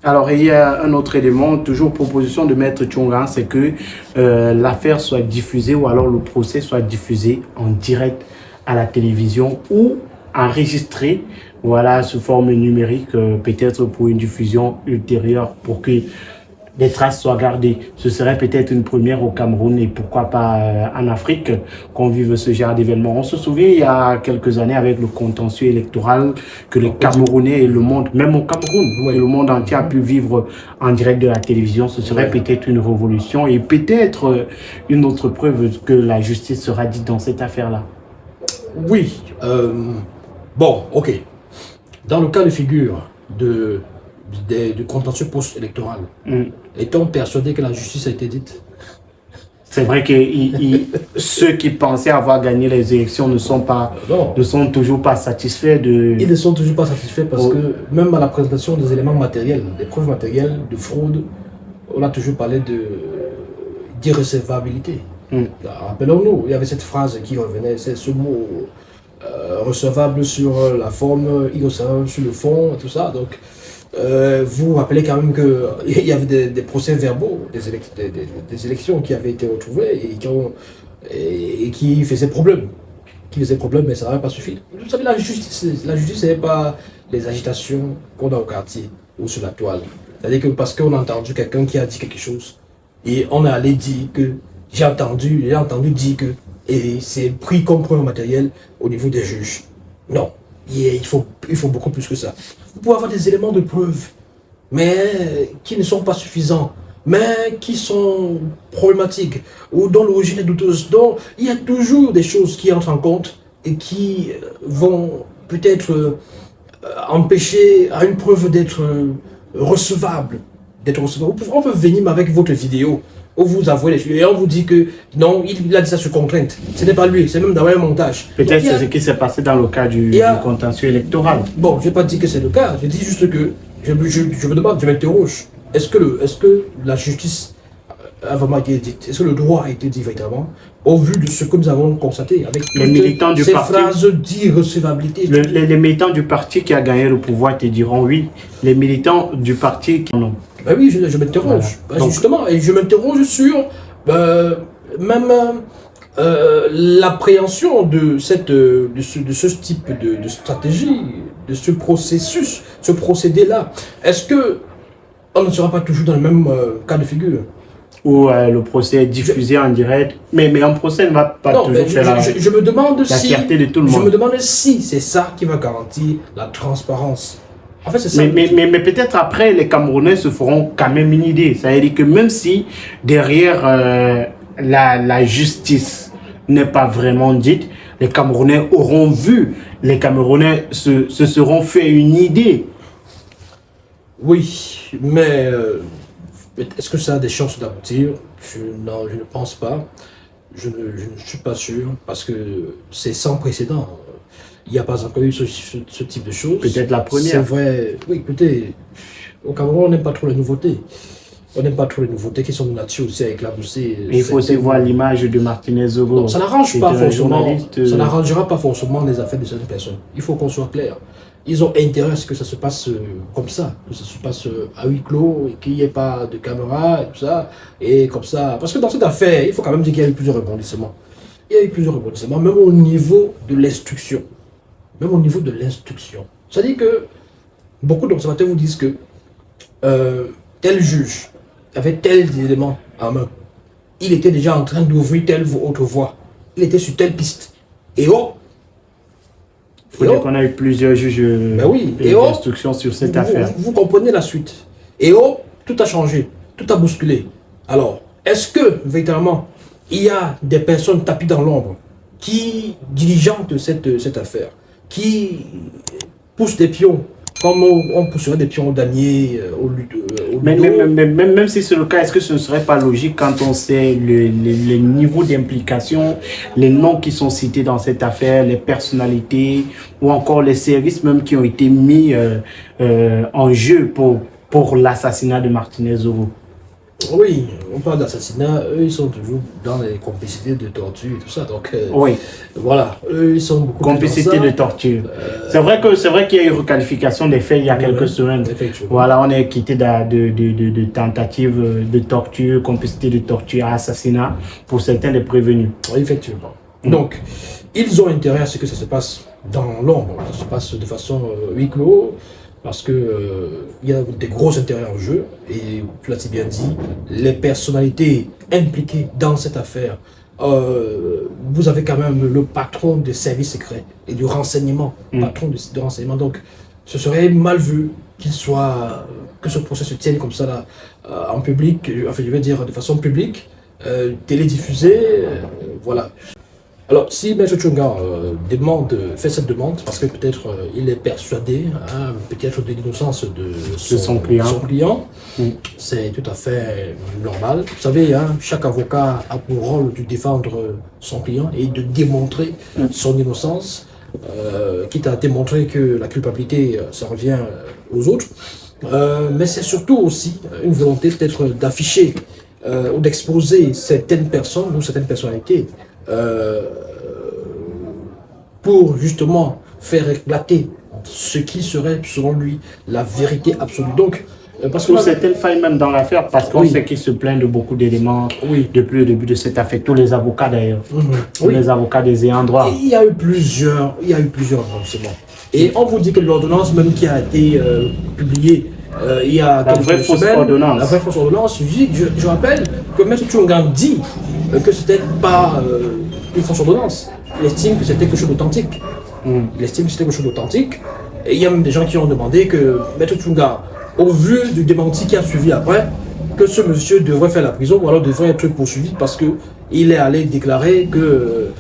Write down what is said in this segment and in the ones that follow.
Alors, il y a un autre élément, toujours proposition de Maître Tchongan, c'est que l'affaire soit diffusée ou alors le procès soit diffusé en direct à la télévision ou enregistré, voilà, sous forme numérique, peut-être pour une diffusion ultérieure, pour que des traces soient gardées. Ce serait peut-être une première au Cameroun et pourquoi pas en Afrique qu'on vive ce genre d'événement. On se souvient il y a quelques années avec le contentieux électoral que les Camerounais et le monde, même au Cameroun, Oui. et le monde entier a pu vivre en direct de la télévision. Ce serait peut-être une révolution et peut-être une autre preuve que la justice sera dite dans cette affaire-là. Oui. Bon, ok. Dans le cas de figure du contentieux post-électoral, est-on persuadé que la justice a été dite? C'est vrai que ceux qui pensaient avoir gagné les élections ne sont toujours pas satisfaits de... Ils ne sont toujours pas satisfaits parce que même à la présentation des éléments matériels, des preuves matérielles de fraude, on a toujours parlé d'irrecevabilité. Rappelons-nous, il y avait cette phrase qui revenait, c'est ce mot recevable sur la forme, irrecevable sur le fond, et tout ça. Donc, vous vous rappelez quand même qu'il y avait des procès-verbaux des élections qui avaient été retrouvés et qui faisaient problème. Mais ça n'avait pas suffi. Vous savez, la justice, ce n'est pas les agitations qu'on a au quartier ou sur la toile. C'est-à-dire que parce qu'on a entendu quelqu'un qui a dit quelque chose et on est allé dire que j'ai entendu dire que et c'est pris comme preuve matérielle au niveau des juges. Non, il faut beaucoup plus que ça. Vous pouvez avoir des éléments de preuve, mais qui ne sont pas suffisants, mais qui sont problématiques, ou dont l'origine est douteuse, dont il y a toujours des choses qui entrent en compte et qui vont peut-être empêcher à une preuve d'être recevable. On peut venir avec votre vidéo, où vous avouez les choses, et on vous dit que non, il a dit ça sur contrainte. Ce n'est pas lui, c'est même d'avoir un montage. Peut-être c'est ce qui s'est passé dans le cas du contentieux électoral. Bon, je n'ai pas dit que c'est le cas, je dis juste que je me demande, je m'interroge, est-ce que la justice a vraiment été dite? Est-ce que le droit a été dit véritablement au vu de ce que nous avons constaté avec les militants du ces parti, phrases d'irrecevabilité? Les militants du parti qui a gagné le pouvoir te diront oui. Les militants du parti qui non. Ben oui, je m'interroge. Voilà. Justement, et je m'interroge sur même l'appréhension de ce type de stratégie, de ce processus, ce procédé-là. Est-ce que on ne sera pas toujours dans le même cas de figure? Où le procès est diffusé en direct, mais un procès ne va pas toujours faire je me demande la fierté de tout le monde. Je me demande si c'est ça qui va garantir la transparence. En fait, c'est ça. Mais peut-être après, les Camerounais se feront quand même une idée. Ça veut dire que même si derrière la justice n'est pas vraiment dite, les Camerounais auront vu, les Camerounais se seront fait une idée. Oui, mais est-ce que ça a des chances d'aboutir? Non, je ne pense pas. Je ne suis pas sûr parce que c'est sans précédent. Il n'y a pas encore eu ce type de choses. Peut-être la première. C'est vrai. Oui, écoutez, au Cameroun, on n'aime pas trop les nouveautés. On n'aime pas trop les nouveautés qui sont de nature aussi à éclabousser. Il faut aussi voir l'image de Martinez Zogo. Ça n'arrange pas forcément. Ça n'arrangera pas forcément les affaires de certaines personnes. Il faut qu'on soit clair. Ils ont intérêt à ce que ça se passe comme ça, que ça se passe à huis clos et qu'il n'y ait pas de caméra et tout ça. Et comme ça. Parce que dans cette affaire, il faut quand même dire qu'il y a eu plusieurs rebondissements. Il y a eu plusieurs rebondissements, même au niveau de l'instruction. Même au niveau de l'instruction. C'est-à-dire que beaucoup d'observateurs vous disent que tel juge avait tels éléments en main. Il était déjà en train d'ouvrir telle autre voie. Il était sur telle piste. Et oh! Il faut dire qu'on a eu plusieurs juges d'instruction sur cette affaire. Vous comprenez la suite. Et oh, tout a changé. Tout a bousculé. Alors, est-ce que, véritablement, il y a des personnes tapis dans l'ombre qui diligentent cette affaire, qui poussent des pions, comme on pousserait des pions au damier, au même si c'est le cas, est-ce que ce ne serait pas logique quand on sait les niveaux d'implication, les noms qui sont cités dans cette affaire, les personnalités ou encore les services même qui ont été mis en jeu pour l'assassinat de Martinez Zogo? Oui, on parle d'assassinat, eux ils sont toujours dans les complicités de torture et tout ça, donc Oui, voilà, eux ils sont beaucoup plus complicité dans de ça. torture. C'est vrai qu'il y a eu requalification des faits il y a quelques semaines. Effectivement. Voilà, on est quitté de tentative de torture, complicité de torture, assassinat pour certains des prévenus. Effectivement. Donc, ils ont intérêt à ce que ça se passe dans l'ombre, ça se passe de façon huis clos, parce que il y a des gros intérêts en jeu, et tu l'as si bien dit, les personnalités impliquées dans cette affaire, vous avez quand même le patron des services secrets et du renseignement, patron de renseignement, donc ce serait mal vu qu'il soit, que ce procès se tienne comme ça là, en public, enfin je veux dire de façon publique, télédiffusée, voilà. Alors, si M. Tchunga fait cette demande, parce que peut-être il est persuadé, hein, peut-être de l'innocence de son client. C'est tout à fait normal. Vous savez, hein, chaque avocat a pour rôle de défendre son client et de démontrer son innocence, quitte à démontrer que la culpabilité, ça revient aux autres. Mais c'est surtout aussi une volonté peut-être d'afficher ou d'exposer certaines personnes ou certaines personnalités pour justement faire éclater ce qui serait selon lui la vérité absolue. Donc, parce que Pour certaines failles même dans l'affaire, parce qu'on sait qu'il se plaint de beaucoup d'éléments depuis le début de cette affaire. Tous les avocats d'ailleurs, tous les avocats des ayants droit. Il y a eu plusieurs renonsements. Et on vous dit que l'ordonnance même qui a été publiée il y a quelques semaines, la vraie fausse ordonnance, je rappelle que M. Tchungan dit que c'était pas une fausse ordonnance. Il estime que c'était quelque chose d'authentique. Il estime que c'était quelque chose d'authentique. Et il y a même des gens qui ont demandé que M. Tchunga, au vu du démenti qui a suivi après, que ce monsieur devrait faire la prison ou alors devrait être poursuivi parce qu'il est allé déclarer que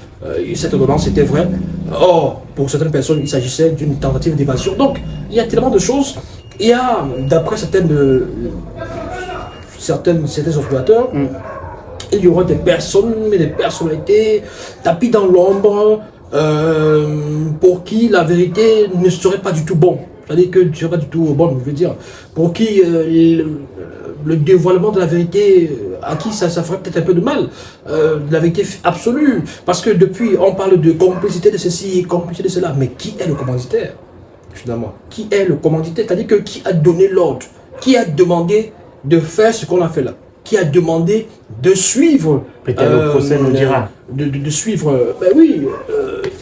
cette ordonnance était vraie. Or, pour certaines personnes, il s'agissait d'une tentative d'évasion. Donc, il y a tellement de choses. Il y a, d'après certains observateurs, il y aura des personnes, mais des personnalités tapis dans l'ombre pour qui la vérité ne serait pas du tout bon. C'est-à-dire que ne serait pas du tout bon, je veux dire. Pour qui le dévoilement de la vérité, à qui ça ferait peut-être un peu de mal, la vérité absolue. Parce que depuis, on parle de complicité de ceci et complicité de cela, mais qui est le commanditaire? Finalement, qui est le commanditaire? C'est-à-dire que qui a donné l'ordre? Qui a demandé de faire ce qu'on a fait là? Qui a demandé de suivre? Peut-être le procès nous dira. De suivre. Ben oui,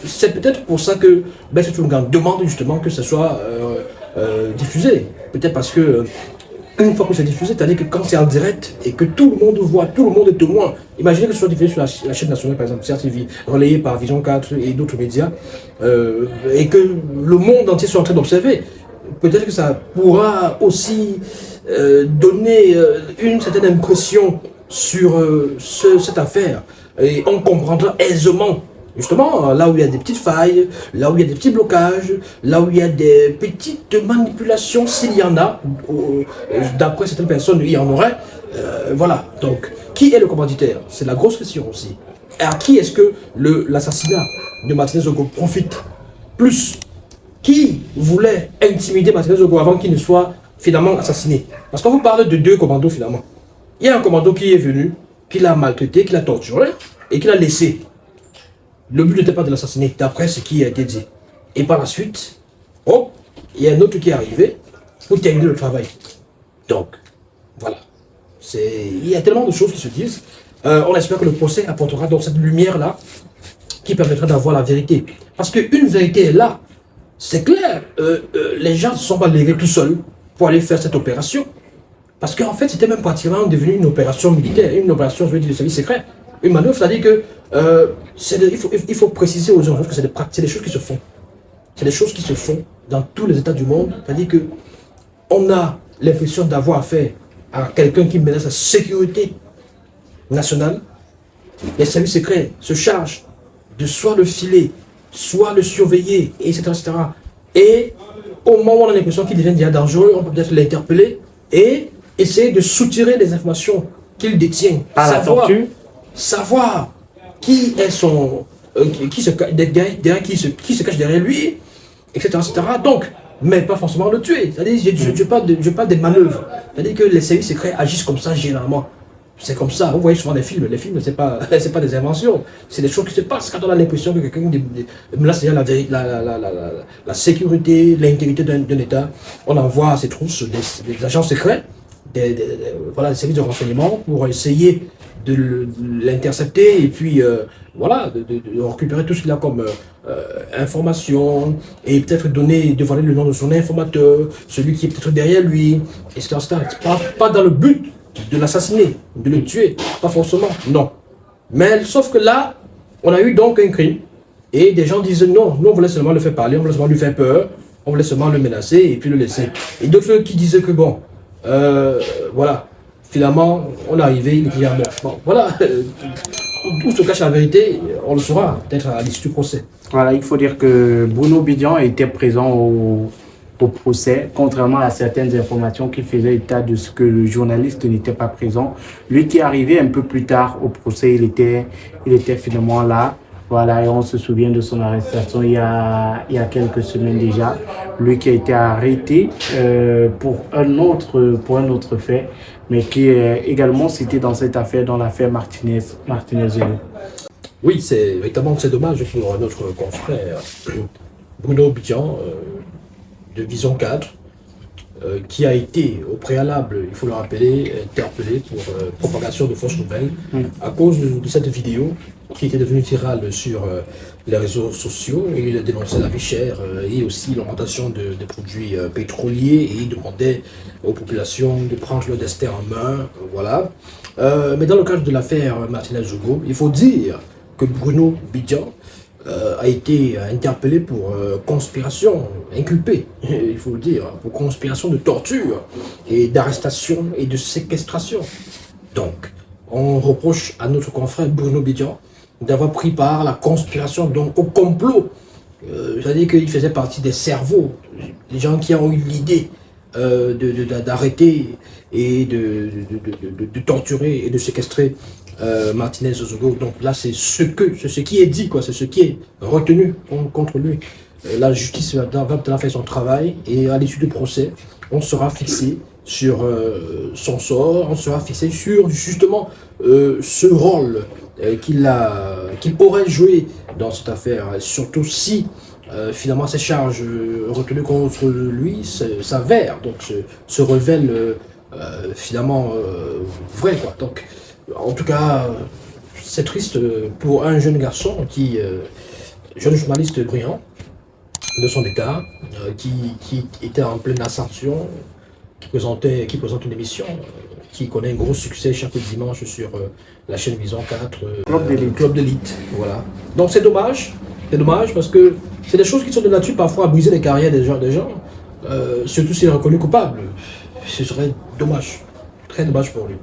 c'est peut-être pour ça que Ben Tchunga demande justement que ce soit diffusé. Peut-être parce que une fois que c'est diffusé, c'est-à-dire que quand c'est en direct et que tout le monde voit, tout le monde est témoin. Imaginez que ce soit diffusé sur la chaîne nationale, par exemple, CRTV, relayé par Vision 4 et d'autres médias, et que le monde entier soit en train d'observer. Peut-être que ça pourra aussi donner une certaine impression sur cette affaire. Et on comprendra aisément, justement, là où il y a des petites failles, là où il y a des petits blocages, là où il y a des petites manipulations, s'il y en a, d'après certaines personnes, il y en aurait. Voilà, donc, qui est le commanditaire? C'est la grosse question aussi. Et à qui est-ce que l'assassinat de Martinez Zogo profite plus? Qui voulait intimider Martinez Zogo avant qu'il ne soit finalement assassiné? Parce qu'on vous parle de deux commandos finalement. Il y a un commando qui est venu, qui l'a maltraité, qui l'a torturé et qui l'a laissé. Le but n'était pas de l'assassiner, d'après ce qui a été dit. Et par la suite, oh, il y a un autre qui est arrivé pour terminer le travail. Donc, voilà. Il y a tellement de choses qui se disent. On espère que le procès apportera donc cette lumière-là qui permettra d'avoir la vérité. Parce qu'une vérité est là. C'est clair. Les gens ne se sont pas levés tout seuls pour aller faire cette opération. Parce qu'en fait, c'était même pratiquement devenu une opération militaire, une opération, je veux dire, de service secret. Une manœuvre, c'est-à-dire que il faut préciser aux gens que c'est des choses qui se font. C'est des choses qui se font dans tous les États du monde. C'est-à-dire que on a l'impression d'avoir affaire à quelqu'un qui menace la sécurité nationale. Les services secrets se chargent de soit le filer, soit le surveiller, etc. etc. Et au moment où on a l'impression qu'il devient déjà dangereux, on peut peut-être l'interpeller et essayer de soutirer les informations qu'il détient. Par la torture. Savoir qui est qui se cache derrière lui, etc. etc. Donc, mais pas forcément le tuer. C'est-à-dire, je parle des manœuvres. C'est-à-dire que les services secrets agissent comme ça généralement. C'est comme ça. Vous voyez souvent des films. Les films, c'est pas des inventions. C'est des choses qui se passent quand on a l'impression que quelqu'un... Là, c'est la sécurité, l'intégrité d'un État. On envoie ses trousses, des agents secrets, voilà, des services de renseignement pour essayer de l'intercepter et puis voilà, de récupérer tout ce qu'il a comme information et peut-être dévoiler le nom de son informateur, celui qui est peut-être derrière lui, etc. Pas dans le but de l'assassiner, de le tuer, pas forcément, non. Mais sauf que là, on a eu donc un crime et des gens disaient non, nous on voulait seulement le faire parler, on voulait seulement lui faire peur, on voulait seulement le menacer et puis le laisser. Et d'autres qui disaient que bon, voilà, finalement, on est arrivé, il est mort. Bon, voilà, où se cache la vérité, on le saura peut-être à l'issue du procès. Voilà, il faut dire que Bruno Bidian était présent au procès, contrairement à certaines informations qui faisaient état de ce que le journaliste n'était pas présent. Lui qui est arrivé un peu plus tard au procès, il était finalement là. Voilà, et on se souvient de son arrestation il y a quelques semaines déjà. Lui qui a été arrêté pour un autre fait, mais qui est également cité dans cette affaire, dans l'affaire Martinez. Oui, c'est dommage pour notre confrère Bruno Bidian de Vision 4, qui a été au préalable, il faut le rappeler, interpellé pour propagation de fausses nouvelles à cause de cette vidéo qui était devenue virale sur les réseaux sociaux. Il dénonçait la vie chère et aussi l'augmentation des produits pétroliers et il demandait aux populations de prendre leur destin en main. Voilà. Mais dans le cadre de l'affaire Martinez-Zogo, il faut dire que Bruno Bidian a été interpellé pour conspiration, inculpé, il faut le dire, pour conspiration de torture et d'arrestation et de séquestration. Donc, on reproche à notre confrère Bruno Bidian d'avoir pris part à la conspiration, donc au complot. C'est-à-dire qu'il faisait partie des cerveaux, des gens qui ont eu l'idée d'arrêter et de torturer et de séquestrer Martinez-Zogo. Donc là, c'est ce qui est dit, quoi, c'est ce qui est retenu contre lui. La justice va maintenant faire son travail et à l'issue du procès, on sera fixé sur son sort, on sera fixé sur justement ce rôle qu'il aurait joué dans cette affaire, surtout si finalement ces charges retenues contre lui s'avèrent, donc se révèlent finalement vraies, quoi. Donc, en tout cas, c'est triste pour un jeune garçon jeune journaliste brillant de son état, qui était en pleine ascension, qui présente une émission, qui connaît un gros succès chaque dimanche sur la chaîne Vision 4, Club d'élite. Voilà. Donc c'est dommage parce que c'est des choses qui sont de nature parfois à briser les carrières des gens, surtout s'il est reconnu coupable. Ce serait dommage, très dommage pour lui.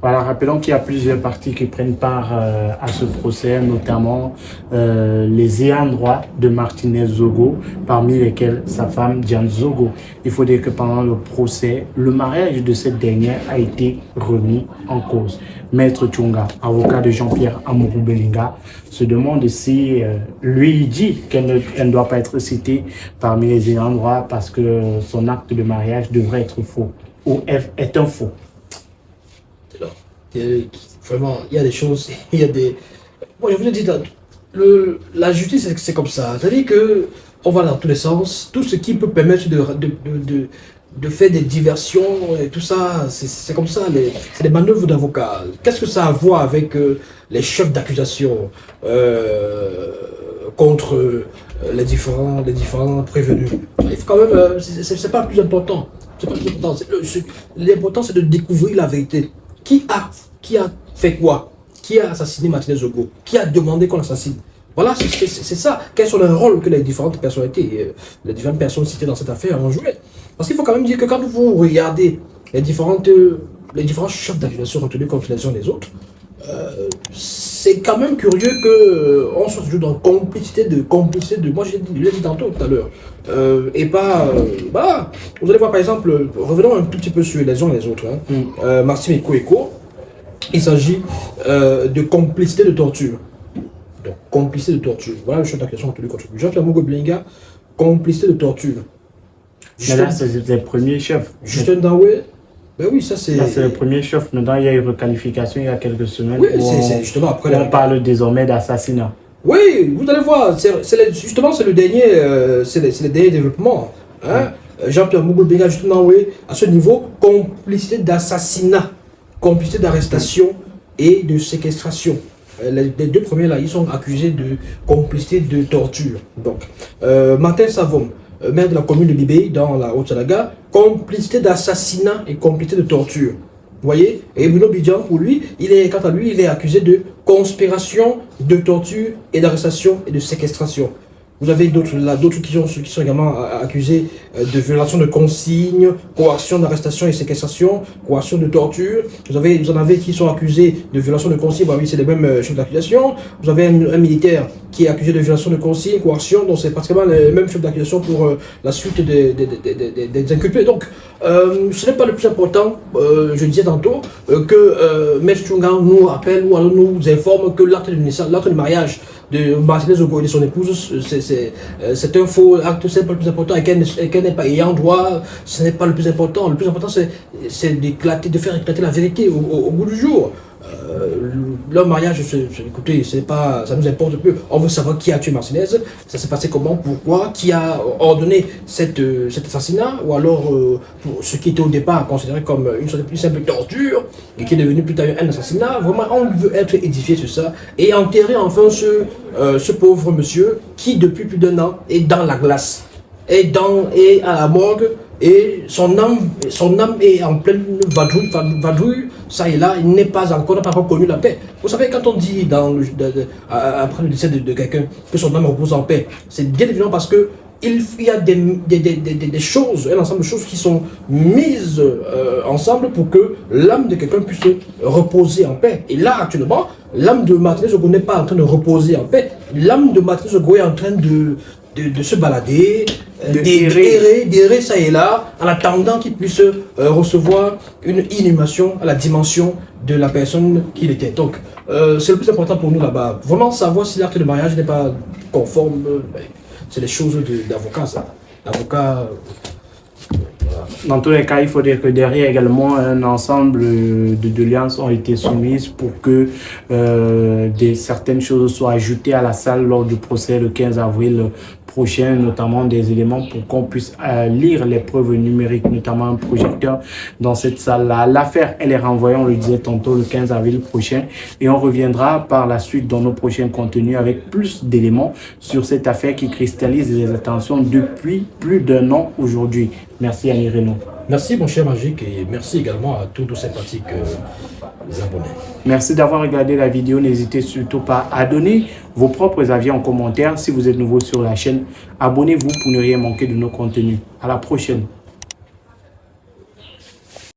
Voilà, rappelons qu'il y a plusieurs parties qui prennent part à ce procès, notamment les ayants droit de Martinez-Zogo, parmi lesquels sa femme Diane Zogo. Il faut dire que pendant le procès, le mariage de cette dernière a été remis en cause. Maître Tchonga, avocat de Jean-Pierre Amourou Belinga, se demande si lui dit qu'elle ne doit pas être citée parmi les ayants droit parce que son acte de mariage devrait être faux ou est un faux. Vraiment, il y a des choses, il y a des... Moi, je vous ai dit, la justice, c'est comme ça. C'est-à-dire qu'on va dans tous les sens. Tout ce qui peut permettre de faire des diversions et tout ça, c'est comme ça. C'est des manœuvres d'avocats. Qu'est-ce que ça a à voir avec les chefs d'accusation contre les différents prévenus? Il faut quand même... c'est pas le plus important. C'est pas le plus important. L'important, c'est de découvrir la vérité. Qui a fait quoi? Qui a assassiné Martinez-Zogo? Qui a demandé qu'on l'assassine? Voilà, c'est ça. Quels sont les rôles que les différentes personnalités, les différentes personnes citées dans cette affaire ont joué? Parce qu'il faut quand même dire que quand vous regardez les différents chefs d'accusation retenus contre les uns les autres, c'est quand même curieux qu'on soit toujours dans complicité de... Moi, je l'ai dit tantôt tout à l'heure. Et pas... voilà. Vous allez voir, par exemple, revenons un tout petit peu sur les uns et les autres. Maxime Eko, il s'agit de complicité de torture. Donc, complicité de torture. Voilà le chef d'accusation retenu contre lui. Jean-Pierre Amourou Belinga, complicité de torture. Mais là, c'est les premiers chefs. Justin Dawé, ben oui, ça c'est... Là, c'est le premier chef. Maintenant, il y a eu requalification il y a quelques semaines. Oui, c'est justement après... On parle désormais d'assassinat. Oui, vous allez voir, justement c'est le dernier, c'est le dernier développement. Hein? Jean-Pierre Mougoul-Benga, justement, oui, à ce niveau, complicité d'assassinat, complicité d'arrestation et de séquestration. Les deux premiers là, ils sont accusés de complicité de torture. Donc, Martin Savon, maire de la commune de Bibé, dans la Haute-Sanaga, complicité d'assassinat et complicité de torture. Vous voyez? Et Bruno Bidjan, pour lui, quant à lui, il est accusé de conspiration, de torture et d'arrestation et de séquestration. Vous avez d'autres qui sont également accusés de violation de consignes, coercion d'arrestation et séquestration, coercion de torture. Vous en avez qui sont accusés de violation de consignes, bah oui, c'est les mêmes chefs d'accusation. Vous avez un militaire qui est accusé de violation de consignes, coercion, donc c'est pratiquement les mêmes chefs d'accusation pour la suite des inculpés. Donc, ce n'est pas le plus important, je disais tantôt, que Maître Tchunga nous rappelle ou alors nous informe que l'acte de mariage de Martinez Ogo et de son épouse, c'est un faux acte, c'est pas le plus important, et qu'elle n'est pas ayant droit, ce n'est pas le plus important. Le plus important, c'est de faire éclater la vérité au bout du jour. Leur mariage, écoutez, ça nous importe peu. On veut savoir qui a tué Martinez, ça s'est passé comment, pourquoi, qui a ordonné cet assassinat, ou alors pour ce qui était au départ considéré comme une simple torture, et qui est devenu plus tard un assassinat. Vraiment, on veut être édifié sur ça, et enterrer enfin ce pauvre monsieur qui, depuis plus d'1 an, est dans la glace, est à la morgue, et son âme est en pleine vadrouille, ça et là, il n'a pas encore connu la paix. Vous savez, quand on dit après le décès de quelqu'un que son âme repose en paix, c'est bien évidemment parce que il y a des choses, un ensemble de choses qui sont mises ensemble pour que l'âme de quelqu'un puisse reposer en paix. Et là, actuellement, l'âme de Martinez Ogo n'est pas en train de reposer en paix. L'âme de Martinez Ogo est en train de se balader, d'errer ça et là, en attendant qu'il puisse recevoir une inhumation à la dimension de la personne qu'il était. Donc, c'est le plus important pour nous là-bas. Vraiment savoir si l'acte de mariage n'est pas conforme, c'est des choses d'avocat, ça. L'avocat... Dans tous les cas, il faut dire que derrière également un ensemble de liasses ont été soumises pour que certaines choses soient ajoutées à la salle lors du procès le 15 avril prochain, notamment des éléments pour qu'on puisse lire les preuves numériques, notamment un projecteur dans cette salle-là. L'affaire, elle est renvoyée, on le disait tantôt, le 15 avril prochain et on reviendra par la suite dans nos prochains contenus avec plus d'éléments sur cette affaire qui cristallise les attentions depuis plus d'1 an aujourd'hui. Merci Annie Renaud. Merci mon cher Magique et merci également à tous nos sympathiques abonnés. Merci d'avoir regardé la vidéo. N'hésitez surtout pas à donner vos propres avis en commentaire. Si vous êtes nouveau sur la chaîne, abonnez-vous pour ne rien manquer de nos contenus. À la prochaine.